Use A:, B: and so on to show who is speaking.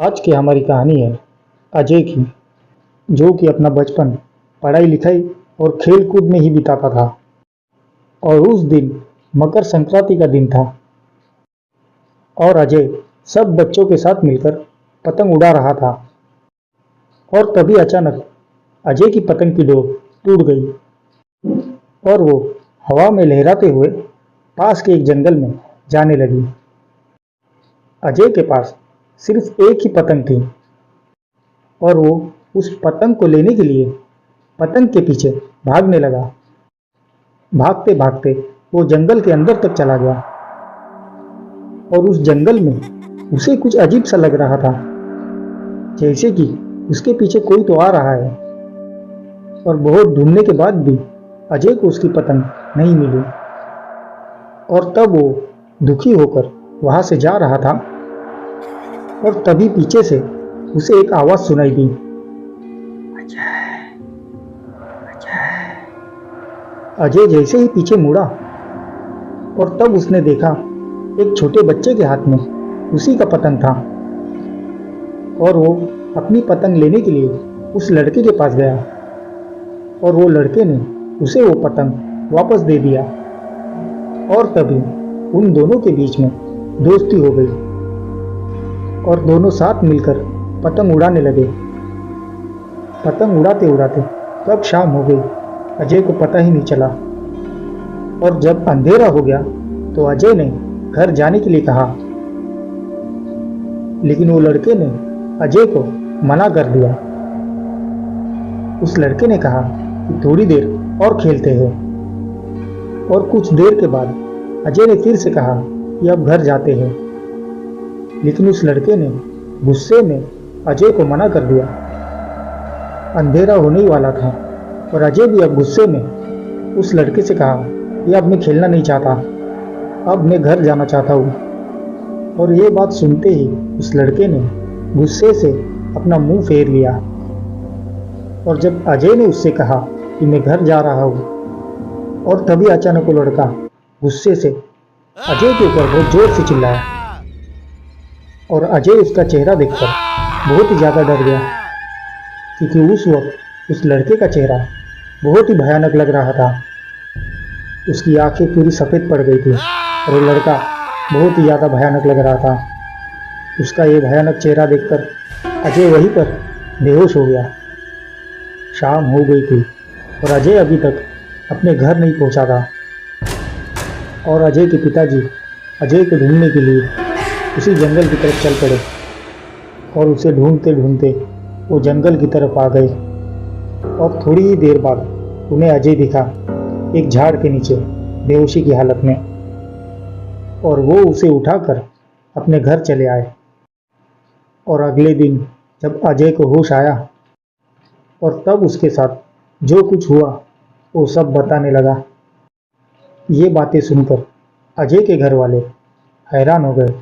A: आज की हमारी कहानी है अजय की, जो कि अपना बचपन पढ़ाई लिखाई और खेल कूद में ही बिताता था। और उस दिन मकर संक्रांति का दिन था और अजय सब बच्चों के साथ मिलकर पतंग उड़ा रहा था। और तभी अचानक अजय की पतंग की डोर टूट गई और वो हवा में लहराते हुए पास के एक जंगल में जाने लगी। अजय के पास सिर्फ एक ही पतंग थी और वो उस पतंग को लेने के लिए पतंग के पीछे भागने लगा। भागते भागते वो जंगल के अंदर तक चला गया और उस जंगल में उसे कुछ अजीब सा लग रहा था, जैसे कि उसके पीछे कोई तो आ रहा है। और बहुत ढूंढने के बाद भी अजय को उसकी पतंग नहीं मिली। और तब वो दुखी होकर वहां से जा रहा था और तभी पीछे से उसे एक आवाज सुनाई दी, अजय जैसे ही पीछे मुड़ा और तब उसने देखा एक छोटे बच्चे के हाथ में उसी का पतंग था। और वो अपनी पतंग लेने के लिए उस लड़के के पास गया और वो लड़के ने उसे वो पतंग वापस दे दिया। और तभी उन दोनों के बीच में दोस्ती हो गई और दोनों साथ मिलकर पतंग उड़ाने लगे। पतंग उड़ाते उड़ाते कब शाम हो गई अजय को पता ही नहीं चला। और जब अंधेरा हो गया तो अजय ने घर जाने के लिए कहा, लेकिन वो लड़के ने अजय को मना कर दिया। उस लड़के ने कहा कि थोड़ी देर और खेलते हैं। और कुछ देर के बाद अजय ने फिर से कहा कि अब घर जाते हैं, लेकिन उस लड़के ने गुस्से में अजय को मना कर दिया। अंधेरा होने ही वाला था और अजय भी अब गुस्से में उस लड़के से कहा कि अब मैं खेलना नहीं चाहता, अब मैं घर जाना चाहता हूँ। और ये बात सुनते ही उस लड़के ने गुस्से से अपना मुंह फेर लिया। और जब अजय ने उससे कहा कि मैं घर जा रहा हूँ, और तभी अचानक वो लड़का गुस्से से अजय के ऊपर बहुत जोर से चिल्लाया। और अजय उसका चेहरा देखकर बहुत ही ज्यादा डर गया, क्योंकि उस वक्त उस लड़के का चेहरा बहुत ही भयानक लग रहा था। उसकी आंखें पूरी सफेद पड़ गई थी और वो लड़का बहुत ही ज्यादा भयानक लग रहा था। उसका ये भयानक चेहरा देखकर अजय वहीं पर बेहोश हो गया। शाम हो गई थी और अजय अभी तक अपने घर नहीं पहुंचा था। और अजय के पिताजी अजय को ढूंढने के लिए उसी जंगल की तरफ चल पड़े और उसे ढूंढते ढूंढते वो जंगल की तरफ आ गए। और थोड़ी ही देर बाद उन्हें अजय दिखा एक झाड़ के नीचे बेहोशी की हालत में। और वो उसे उठाकर अपने घर चले आए। और अगले दिन जब अजय को होश आया और तब उसके साथ जो कुछ हुआ वो सब बताने लगा। ये बातें सुनकर अजय के घर वाले हैरान हो गए